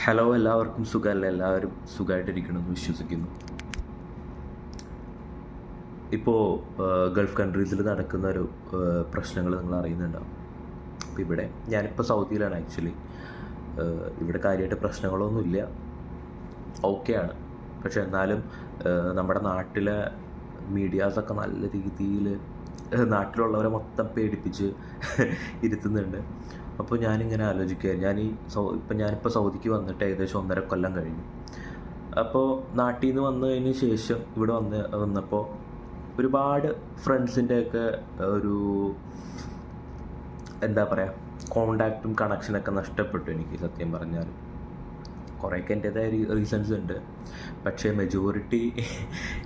Hello, എല്ലാവർക്കും സുഖമല്ല? എല്ലാവരും സുഖമായിട്ടിരിക്കണമെന്ന് വിശ്വസിക്കുന്നു. ഇപ്പോൾ ഗൾഫ് കൺട്രീസിൽ നടക്കുന്ന ഒരു പ്രശ്നങ്ങൾ നിങ്ങൾ അറിയുന്നുണ്ടാവും. അപ്പോൾ ഞാനിപ്പോൾ സൗദിയിലാണ് ആക്ച്വലി. ഇവിടെ കാര്യമായിട്ട് പ്രശ്നങ്ങളൊന്നുമില്ല, ഓക്കെയാണ്. പക്ഷെ എന്നാലും നമ്മുടെ നാട്ടിലെ മീഡിയാസൊക്കെ നല്ല രീതിയിൽ നാട്ടിലുള്ളവരെ മൊത്തം പേടിപ്പിച്ച് ഇരുത്തുന്നുണ്ട്. അപ്പോൾ ഞാനിങ്ങനെ ആലോചിക്കുകയായിരുന്നു, ഞാനിപ്പോൾ സൗദിക്ക് വന്നിട്ട് ഏകദേശം 1.5 കൊല്ലം കഴിഞ്ഞു. അപ്പോൾ നാട്ടിൽ നിന്ന് വന്നതിന് ശേഷം ഇവിടെ വന്നപ്പോൾ ഒരുപാട് ഫ്രണ്ട്സിൻ്റെയൊക്കെ ഒരു എന്താ പറയുക, കോണ്ടാക്റ്റും കണക്ഷനൊക്കെ നഷ്ടപ്പെട്ടു എനിക്ക്. സത്യം പറഞ്ഞാൽ കുറേയൊക്കെ എൻ്റേതായ റീസൺസ് ഉണ്ട്. പക്ഷേ മെജോറിറ്റി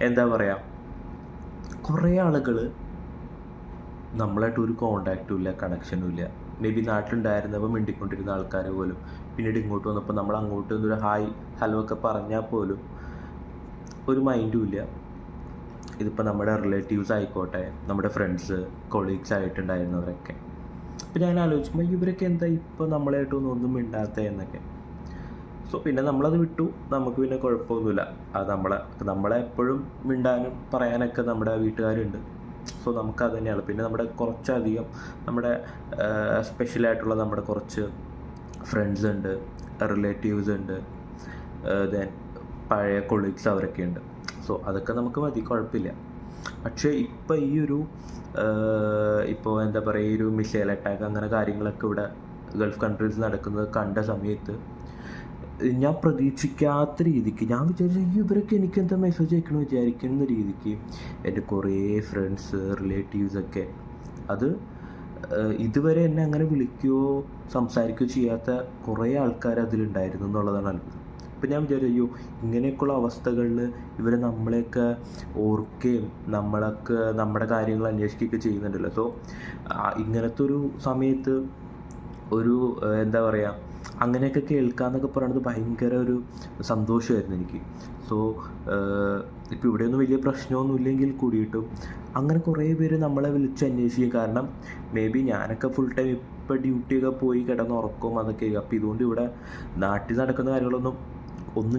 എന്താ പറയുക, കുറേ ആളുകൾ നമ്മളായിട്ട് ഒരു കോണ്ടാക്റ്റും ഇല്ല, കണക്ഷനും ഇല്ല. മേ ബി നാട്ടിലുണ്ടായിരുന്നപ്പോൾ മിണ്ടിക്കൊണ്ടിരുന്ന ആൾക്കാർ പോലും പിന്നീട് ഇങ്ങോട്ട് വന്നപ്പോൾ നമ്മൾ അങ്ങോട്ട് ഒരു ഹായ് ഹലോ ഒക്കെ പറഞ്ഞാൽ പോലും ഒരു മൈൻഡും ഇല്ല. ഇതിപ്പോൾ നമ്മുടെ റിലേറ്റീവ്സ് ആയിക്കോട്ടെ, നമ്മുടെ ഫ്രണ്ട്സ്, കൊളീഗ്സ് ആയിട്ടുണ്ടായിരുന്നവരൊക്കെ. അപ്പോൾ ഞാൻ ആലോചിക്കുമ്പോൾ ഇവരൊക്കെ എന്താ ഇപ്പോൾ നമ്മളായിട്ടൊന്നും മിണ്ടാത്ത എന്നൊക്കെ. സോ പിന്നെ നമ്മളത് വിട്ടു. നമുക്ക് പിന്നെ കുഴപ്പമൊന്നുമില്ല. അത് നമ്മളെ എപ്പോഴും മിണ്ടാനും പറയാനൊക്കെ നമ്മുടെ വീട്ടുകാരുണ്ട്. സോ നമുക്കത് തന്നെയാണ്. പിന്നെ നമ്മുടെ കുറച്ചധികം നമ്മുടെ സ്പെഷ്യലായിട്ടുള്ള നമ്മുടെ കുറച്ച് ഫ്രണ്ട്സ് ഉണ്ട്, റിലേറ്റീവ്സ് ഉണ്ട്, ദെൻ പഴയ കൊളീഗ്സ് അവരൊക്കെ ഉണ്ട്. സോ അതൊക്കെ നമുക്ക് മതി, കുഴപ്പമില്ല. പക്ഷേ ഇപ്പോൾ എന്താ പറയുക, ഈ ഒരു മിസൈൽ അറ്റാക്ക് അങ്ങനെ കാര്യങ്ങളൊക്കെ ഇവിടെ ഗൾഫ് കൺട്രീസ് നടക്കുന്നത് കണ്ട സമയത്ത് ഞാൻ പ്രതീക്ഷിക്കാത്ത രീതിക്ക് ഞാൻ വിചാരിച്ചു ഇവരൊക്കെ എനിക്കെന്താ മെസ്സേജ് അയക്കണമെന്ന് വിചാരിക്കുന്ന രീതിക്ക് എൻ്റെ കുറേ ഫ്രണ്ട്സ്, റിലേറ്റീവ്സൊക്കെ അത് ഇതുവരെ എന്നെ അങ്ങനെ വിളിക്കുകയോ സംസാരിക്കുകയോ ചെയ്യാത്ത കുറേ ആൾക്കാർ അതിലുണ്ടായിരുന്നു എന്നുള്ളതാണ് അത്ഭുതം. അപ്പം ഞാൻ വിചാരിച്ചു ഇങ്ങനെയൊക്കെയുള്ള അവസ്ഥകളിൽ ഇവർ നമ്മളെയൊക്കെ ഓർക്കുകയും നമ്മുടെ കാര്യങ്ങൾ അന്വേഷിക്കുകയൊക്കെ ചെയ്യുന്നുണ്ടല്ലോ. സോ ഇങ്ങനത്തെ ഒരു സമയത്ത് ഒരു എന്താ പറയുക, അങ്ങനെയൊക്കെ കേൾക്കാമെന്നൊക്കെ പറയുന്നത് ഭയങ്കര ഒരു സന്തോഷമായിരുന്നു എനിക്ക്. സോ ഇപ്പോൾ ഇവിടെയൊന്നും വലിയ പ്രശ്നമൊന്നും ഇല്ലെങ്കിൽ കൂടിയിട്ടും അങ്ങനെ കുറേ പേര് നമ്മളെ വിളിച്ച് അന്വേഷിക്കും. കാരണം മേ ബി ഞാനൊക്കെ ഫുൾ ടൈം ഇപ്പോൾ ഡ്യൂട്ടിയൊക്കെ പോയി കിടന്നുറക്കും അതൊക്കെ. അപ്പോൾ ഇതുകൊണ്ട് ഇവിടെ നാട്ടിൽ നടക്കുന്ന കാര്യങ്ങളൊന്നും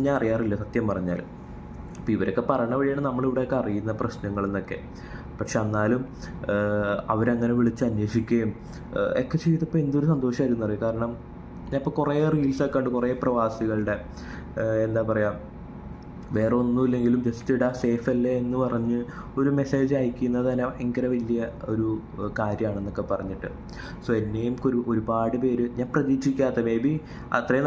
ഞാൻ അറിയാറില്ല സത്യം പറഞ്ഞാൽ. അപ്പോൾ ഇവരൊക്കെ പറയണ വഴിയാണ് നമ്മളിവിടെയൊക്കെ അറിയുന്ന പ്രശ്നങ്ങളെന്നൊക്കെ. പക്ഷെ എന്നാലും അവരങ്ങനെ വിളിച്ച് അന്വേഷിക്കുകയും ഒക്കെ ചെയ്തപ്പോൾ എന്തൊരു സന്തോഷമായിരുന്നു അറിയാം. കാരണം ഞാൻ ഇപ്പോൾ കുറേ റീൽസൊക്കെ ഉണ്ട്, കുറേ പ്രവാസികളുടെ എന്താ പറയുക, വേറെ ഒന്നുമില്ലെങ്കിലും ജസ്റ്റ് ഇടാ സേഫ് അല്ലേ എന്ന് പറഞ്ഞ് ഒരു മെസ്സേജ് അയക്കുന്നത് തന്നെ ഭയങ്കര വലിയ ഒരു കാര്യമാണെന്നൊക്കെ പറഞ്ഞിട്ട്. സോ എന്നെയും ഒരുപാട് പേര് ഞാൻ പ്രതീക്ഷിക്കാത്ത, മേ ബി അത്രയും